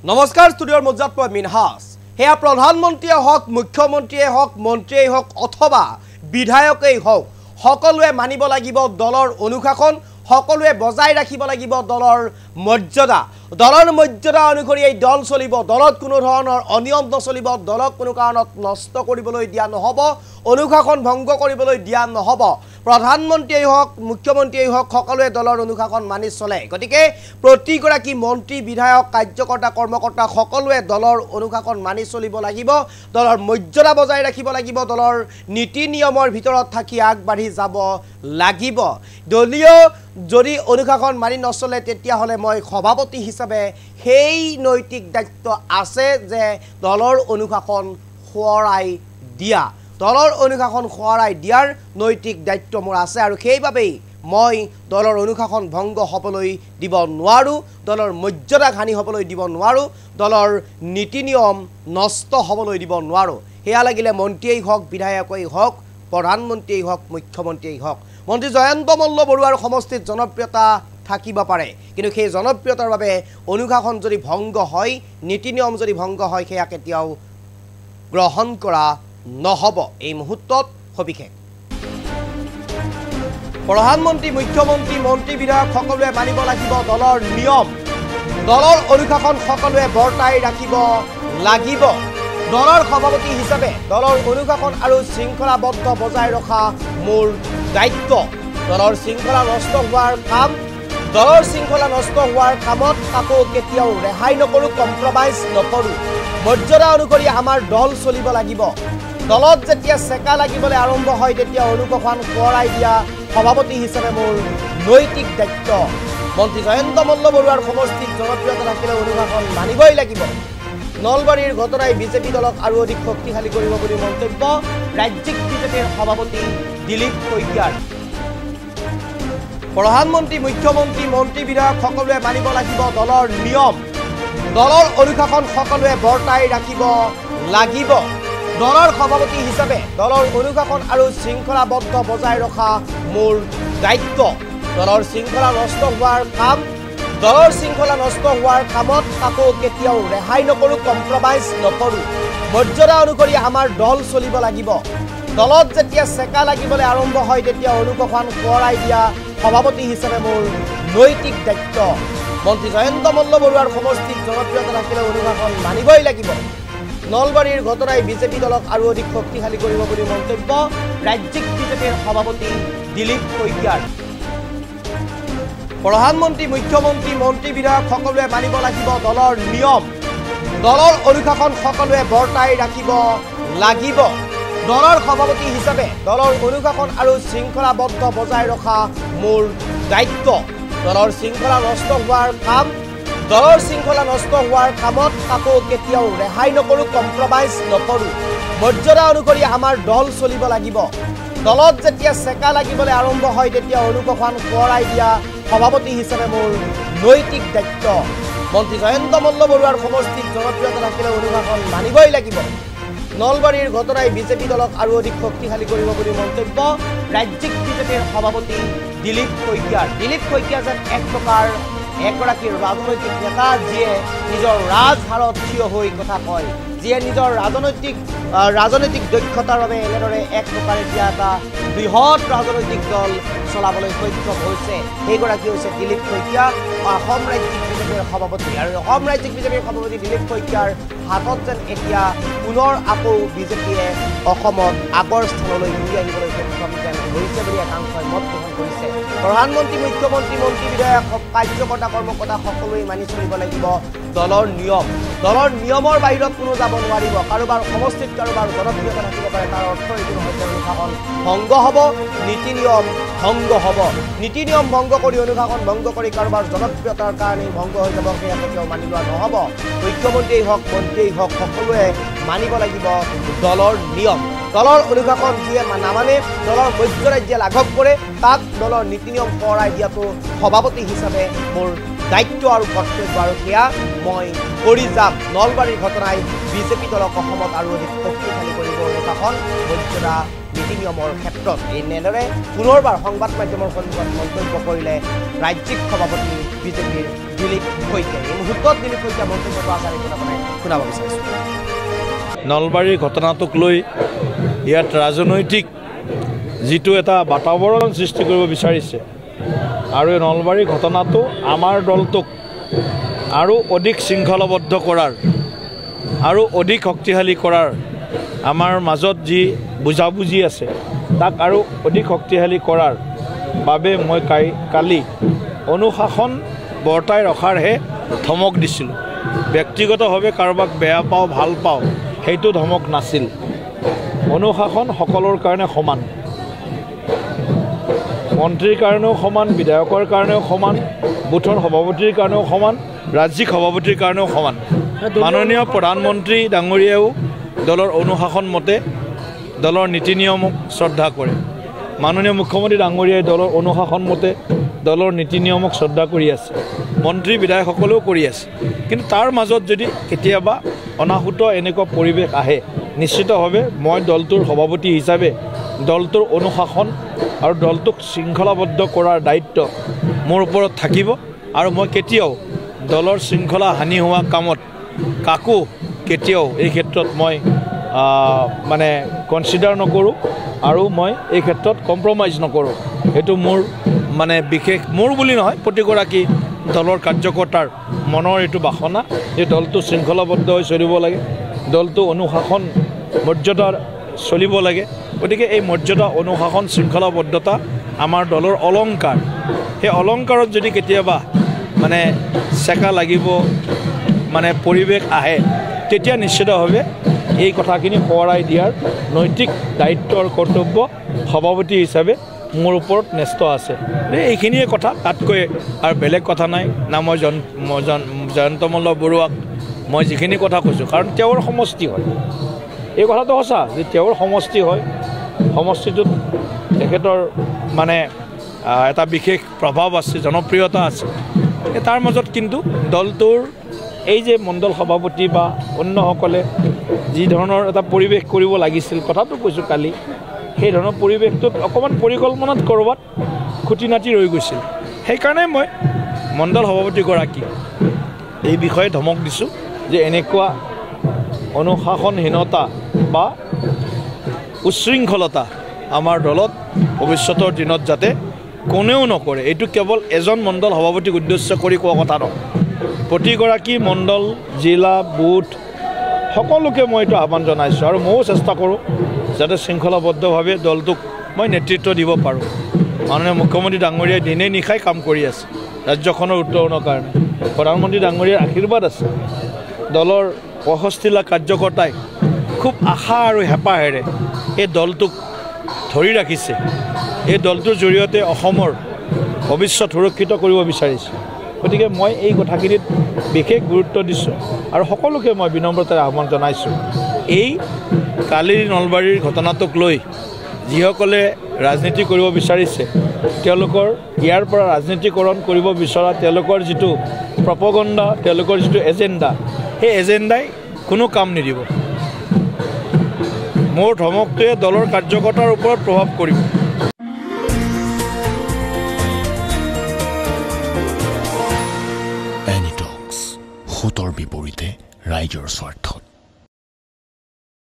নমস্কাৰ ষ্টুডিঅ'ৰ মজ্জাত মই মিনহাস হেয়া প্ৰধানমন্ত্ৰীয়ে হওক মুখ্যমন্ত্ৰীয়ে হওক মন্ত্ৰীয়ে হওক অথবা বিধায়কেই হওক সকলোৱে মানিব লাগিব দলৰ অনুশাসন সকলোৱে বজাই ৰাখিব লাগিব দলৰ মৰ্যাদা অনুসৰি এই দল চলিব দলত কোনো ধৰণৰ অনিয়ম নচলিব দলক কোনো কাৰণত নষ্ট কৰিবলৈ দিয়া নহব অনুশাসন ভংগ কৰিবলৈ দিয়া নহব প্ৰধানমন্ত্ৰীয়ে হওক মুখ্যমন্ত্ৰীয়ে হওক সকলোৱে দলৰ অনুশাসন মানি চলে গতিকে প্ৰতিগৰাকী মন্ত্ৰী বিধায়ক কাৰ্যকৰ্তা কৰ্মকৰ্তা সকলোৱে দলৰ অনুশাসন মানি চলিব লাগিব দলৰ মৰ্যাদা বজাই ৰাখিব লাগিব দলৰ নীতি নিয়মৰ ভিতৰত থাকি আগবাঢ়ি যাব লাগিব দলীয় যদি অনুশাসন মানি নচলে তেতিয়া হলে মই সভাপতি হিচাপে সেই নৈতিক দায়িত্ব আছে যে দলৰ অনুশাসন খোৱাই দিয়া দলৰ অনুশাসন খোৱাই দিয়াৰ নৈতিক দায়িত্ব মোৰ আছে আৰু সেইবাবেই মই দলৰ অনুশাসন ভংগ হ'বলৈ দিব নোৱাৰো দলৰ মৰ্যাদা হানি হ'বলৈ দিব নোৱাৰো দলৰ নীতি নিয়ম নষ্ট হ'বলৈ দিব নোৱাৰো হেয়া লাগিলে মন্ত্ৰীয়েই হওক বিধায়কেই হওক প্ৰধানমন্ত্ৰীয়েই হওক মুখ্যমন্ত্ৰীয়েই হওক মন্ত্ৰী জয়ন্ত মল্ল বৰুৱাৰ সমষ্টিত জনপ্ৰিয়তা থাকিব পাৰে কিন্তু সেই জনপ্ৰিয়তাৰ বাবে অনুশাসন যদি ভংগ হয় নীতি নিয়ম যদি ভংগ হয় সেয়া কেতিয়াও গ্ৰহণ কৰা নহব এই মুহূৰ্তত সবিশেষ প্ৰধানমন্ত্ৰী মুখ্যমন্ত্ৰী মন্ত্ৰী বিধায়ক সকলোৱে মানিব লাগিব দলৰ নিয়ম দলৰ অনুশাসন সকলোৱে বৰ্তাই ৰাখিব লাগিব দলৰ সভাপতি হিচাপে দলৰ অনুশাসন আৰু শৃংখলাবদ্ধ বজাই ৰখা মোৰ দায়িত্ব দলৰ শৃংখলা নষ্ট হোৱাৰ কামত কাকো কেতিয়াও ৰেহাই নকৰো কম্প্ৰমাইজ নকৰো মৰ্যাদা অনুসৰি আমাৰ দল চলিব লাগিব দলত যেতিয়া চেকা লাগিবলৈ আৰম্ভ হয় তেতিয়া অনুশাসন খোৱাই দিয়া সভাপতি হিচাপে মোৰ নৈতিক দায়িত্ব মন্ত্ৰী জয়ন্ত মল্ল বৰুৱাৰ সমষ্টিত জনপ্ৰিয়তা থাকিলে অনুশাসন মানিবই লাগিব নলবাৰীৰ ঘটনাই বিজেপি দলক আৰু অধিক শক্তিশালী কৰিব বুলি মন্তব্য ৰাজ্যিক বিজেপিৰ সভাপতি দিলীপ শইকীয়াৰ প্ৰধানমন্ত্ৰী মুখ্যমন্ত্ৰী মন্ত্ৰী বিধায়ক সকলোৱে মানিব লাগিব দলৰ নিয়ম দলৰ অনুশাসন সকলোৱে বৰ্তাই ৰাখিব লাগিব দলৰ সভাপতি হিচাপে দলৰ অনুশাসন আৰু শৃংখলাবদ্ধ বজাই ৰখা মোৰ দায়িত্ব দলৰ শৃংখলা নষ্ট হোৱাৰ কামত কাকো কেতিয়াও ৰেহাই নকৰো কম্প্ৰমাইজ নকৰো মৰ্যাদা অনুসৰি আমাৰ দল চলিব লাগিব দলত যেতিয়া চেকা লাগিবলৈ আৰম্ভ হয় তেতিয়া অনুশাসন খোৱাই দিয়া সভাপতি হিচাপে মোৰ নৈতিক দায়িত্ব মন্ত্ৰী জয়ন্ত মল্ল বৰুৱাৰ সমষ্টিত জনপ্ৰিয়তা থাকিলে অনুশাসন মানিবই লাগিব নলবাৰীৰ ঘটনাই বিজেপি দলক আৰু অধিক শক্তিশালী কৰিব বুলি মন্তব্য ৰাজ্যিক বিজেপিৰ সভাপতি দিলীপ শইকীয়াৰ প্ৰধানমন্ত্ৰী মুখ্যমন্ত্ৰী মন্ত্ৰী বিধায়ক সকলোৱে মানিব লাগিব দলৰ নিয়ম দলৰ অনুশাসন সকলোৱে বৰ্তাই ৰাখিব লাগিব দলৰ সভাপতি হিচাপে দলৰ অনুশাসন আৰু শৃংখলাবদ্ধ বজাই ৰখা মোৰ দায়িত্ব দলৰ শৃংখলা নষ্ট হোৱাৰ কামত কাকো কেতিয়াও ৰেহাই নকৰো কম্প্ৰমাইজ নকৰো মৰ্যাদা অনুসৰি আমাৰ দল চলিব লাগিব দলত যেতিয়া চেকা লাগিবলৈ আৰম্ভ হয় তেতিয়া অনুশাসন খোৱাই দিয়া সভাপতি হিচাপে মোৰ নৈতিক দায়িত্ব মন্ত্ৰী জয়ন্ত মল্ল বৰুৱাৰ সমষ্টিত জনপ্ৰিয়তা থাকিলে অনুশাসন মানিবই লাগিব নলবাৰীৰ ঘটনাই বিজেপি দলক আৰু অধিক শক্তিশালী কৰিব বুলি মন্তব্য ৰাজ্যিক বিজেপিৰ সভাপতি দিলীপ শইকীয়া যেন এক প্ৰকাৰ এগৰাকী ৰাজনৈতিক নেতা যিয়ে নিজৰ ৰাজহাৰত থিয় হৈ কথা কয় যিয়ে নিজৰ ৰাজনৈতিক দক্ষতাৰ বাবে এনেদৰে এক প্ৰকাৰে এতিয়া এটা বৃহৎ ৰাজনৈতিক দল চলাবলৈ সক্ষম হৈছে সেইগৰাকী হৈছে দিলীপ শইকীয়া অসম ৰাজ্যিক বিজেপিৰ সভাপতি আৰু অসম ৰাজ্যিক বিজেপিৰ সভাপতি দিলীপ শইকীয়াৰ হাতত যেন এতিয়া পুনৰ আকৌ বিজেপিয়ে অসমত আগৰ স্থানলৈ ঘূৰি আহিবলৈ সক্ষম যেন হৈছে বুলি একাংশই মত পোষণ কৰিছে প্ৰধানমন্ত্ৰী মুখ্যমন্ত্ৰী মন্ত্ৰী বিধায়ক কাৰ্যকৰ্তা কৰ্মকৰ্তা সকলোৱে মানি চলিব লাগিব দলৰ নিয়মৰ বাহিৰত কোনো যাব নোৱাৰিব কাৰোবাৰ সমষ্টিত কাৰোবাৰ জনপ্ৰিয়তা থাকিব পাৰে তাৰ অৰ্থ এইটো নহয় যে অনুশাসন ভংগ হ'ব নীতি নিয়ম ভংগ কৰি অনুশাসন ভংগ কৰি কাৰোবাৰ জনপ্ৰিয়তাৰ কাৰণে ভংগ হৈ যাব সেয়া কেতিয়াও মানি লোৱা নহ'ব মুখ্যমন্ত্ৰীয়েই হওক মন্ত্ৰীয়েই হওক সকলোৱে মানিব লাগিব দলৰ নিয়ম দলৰ অনুশাসন যিয়ে নামানে দলৰ মৰ্যাদা যিয়ে লাঘৱ কৰে তাক দলৰ নীতি নিয়ম খোৱাই দিয়াটো সভাপতি হিচাপে মোৰ দায়িত্ব আৰু কৰ্তব্য আৰু সেয়া মই কৰি যাম নলবাৰীৰ ঘটনাই বিজেপি দলক অসমত আৰু অধিক শক্তিশালী কৰিব অনুশাসন মৰ্যাদা নীতি নিয়মৰ ক্ষেত্ৰত এনেদৰে পুনৰবাৰ সংবাদ মাধ্যমৰ সন্মুখত মন্তব্য কৰিলে ৰাজ্যিক সভাপতি বিজেপিৰ দিলীপ শইকীয়া। এই মুহূৰ্তত দিলীপ শইকীয়া মন্তব্যটো আচাৰি শুনাব বিচাৰিছোঁ। নলবাৰীৰ ঘটনাটোক লৈ ইয়াত ৰাজনৈতিক যিটো এটা বাতাবৰণ সৃষ্টি কৰিব বিচাৰিছে আৰু এই নলবাৰীৰ ঘটনাটো আমাৰ দলটোক আৰু অধিক শৃংখলাবদ্ধ কৰাৰ আৰু অধিক শক্তিশালী কৰাৰ আমাৰ মাজত যি বুজাবুজি আছে তাক আৰু অধিক শক্তিশালী কৰাৰ বাবে মই কালি অনুশাসন বৰ্তাই ৰখাৰহে ধমক দিছিলোঁ। ব্যক্তিগতভাৱে কাৰোবাক বেয়া পাওঁ ভাল পাওঁ সেইটো ধমক নাছিল। অনুশাসন সকলোৰ কাৰণে সমান, মন্ত্ৰীৰ কাৰণেও সমান, বিধায়কৰ কাৰণেও সমান, বুথৰ সভাপতিৰ কাৰণেও সমান, ৰাজ্যিক সভাপতিৰ কাৰণেও সমান। মাননীয় প্ৰধানমন্ত্ৰী ডাঙৰীয়াও দলৰ অনুশাসন মতে দলৰ নীতি নিয়মক শ্ৰদ্ধা কৰে। মাননীয় মুখ্যমন্ত্ৰী ডাঙৰীয়াই দলৰ অনুশাসন মতে দলৰ নীতি নিয়মক শ্ৰদ্ধা কৰি আছে। মন্ত্ৰী বিধায়কসকলেও কৰি আছে। কিন্তু তাৰ মাজত যদি কেতিয়াবা অনাহুত এনেকুৱা পৰিৱেশ আহে, নিশ্চিতভাৱে মই দলটোৰ সভাপতি হিচাপে দলটোৰ অনুশাসন আৰু দলটোক শৃংখলাবদ্ধ কৰাৰ দায়িত্ব মোৰ ওপৰত থাকিব আৰু মই কেতিয়াও দলৰ শৃংখলা হানি হোৱা কামত কাকো কেতিয়াও এই ক্ষেত্ৰত মই মানে কনচিডাৰ নকৰোঁ আৰু মই এই ক্ষেত্ৰত কম্প্ৰমাইজ নকৰোঁ। সেইটো মোৰ মানে বিশেষ মোৰ বুলি নহয়, প্ৰতিগৰাকী দলৰ কাৰ্যকৰ্তাৰ মনৰ এইটো বাসনা যে দলটো শৃংখলাবদ্ধ হৈ চলিব লাগে, দলটো অনুশাসন মৰ্যাদাৰ চলিব লাগে। গতিকে এই মৰ্যাদা অনুশাসন শৃংখলাবদ্ধতা আমাৰ দলৰ অলংকাৰ। সেই অলংকাৰত যদি কেতিয়াবা মানে চেকা লাগিব মানে পৰিৱেশ আহে, তেতিয়া নিশ্চিতভাৱে এই কথাখিনি সোঁৱৰাই দিয়াৰ নৈতিক দায়িত্ব আৰু কৰ্তব্য সভাপতি হিচাপে মোৰ ওপৰত ন্যস্ত আছে। এইখিনিয়ে কথা, তাতকৈ আৰু বেলেগ কথা নাই না। মই জয়ন্ত মল্ল বৰুৱাক মই যিখিনি কথা কৈছোঁ, কাৰণ তেওঁৰ সমষ্টি হয়, এই কথাটো সঁচা যে তেওঁৰ সমষ্টি হয়, সমষ্টিটোত তেখেতৰ মানে এটা বিশেষ প্ৰভাৱ আছে, জনপ্ৰিয়তা আছে। তাৰ মাজত কিন্তু দলটোৰ এই যে মণ্ডল সভাপতি বা অন্যসকলে যি ধৰণৰ এটা পৰিৱেশ কৰিব লাগিছিল, কথাটো কৈছোঁ কালি, সেই ধৰণৰ পৰিৱেশটোত অকণমান পৰিকল্পনাত ক'ৰবাত খুটি নাটি ৰৈ গৈছিল। সেইকাৰণে মই মণ্ডল সভাপতিগৰাকী এই বিষয়ে ধমক দিছোঁ যে এনেকুৱা অনুশাসনহীনতা বা উচ্ছৃংখলতা আমাৰ দলত ভৱিষ্যতৰ দিনত যাতে কোনেও নকৰে। এইটো কেৱল এজন মণ্ডল সভাপতিক উদ্দেশ্য কৰি কোৱা কথা নহয়, প্ৰতিগৰাকী মণ্ডল, জিলা, বুথ সকলোকে মই এইটো আহ্বান জনাইছোঁ আৰু ময়ো চেষ্টা কৰোঁ যাতে শৃংখলাবদ্ধভাৱে দলটোক মই নেতৃত্ব দিব পাৰোঁ। মাননীয় মুখ্যমন্ত্ৰী ডাঙৰীয়াই দিনে নিশাই কাম কৰি আছে ৰাজ্যখনৰ উত্তৰণৰ কাৰণে। প্ৰধানমন্ত্ৰী ডাঙৰীয়াৰ আশীৰ্বাদ আছে। দলৰ 65 লাখ কাৰ্যকৰ্তাই খুব আশা আৰু হেঁপাহেৰে এই দলটোক ধৰি ৰাখিছে। এই দলটোৰ জৰিয়তে অসমৰ ভৱিষ্যত সুৰক্ষিত কৰিব বিচাৰিছে। গতিকে মই এই কথাখিনিত বিশেষ গুৰুত্ব দিছোঁ আৰু সকলোকে মই বিনম্ৰতাৰে আহ্বান জনাইছোঁ। এই কালিৰ নলবাৰীৰ ঘটনাটোক লৈ যিসকলে ৰাজনীতি কৰিব বিচাৰিছে, তেওঁলোকৰ ইয়াৰ পৰা ৰাজনীতিকৰণ কৰিব বিচৰা তেওঁলোকৰ যিটো প্ৰপগণ্ডা, তেওঁলোকৰ যিটো এজেণ্ডা, সেই এজেণ্ডাই কোনো কাম নিদিব। মোৰ ধমকটোৱে দলৰ কাৰ্যকৰ্তাৰ ওপৰত প্ৰভাৱ কৰিব। এনিটক্স, সুতৰ বিপৰীতে ৰাইজৰ স্বাৰ্থ।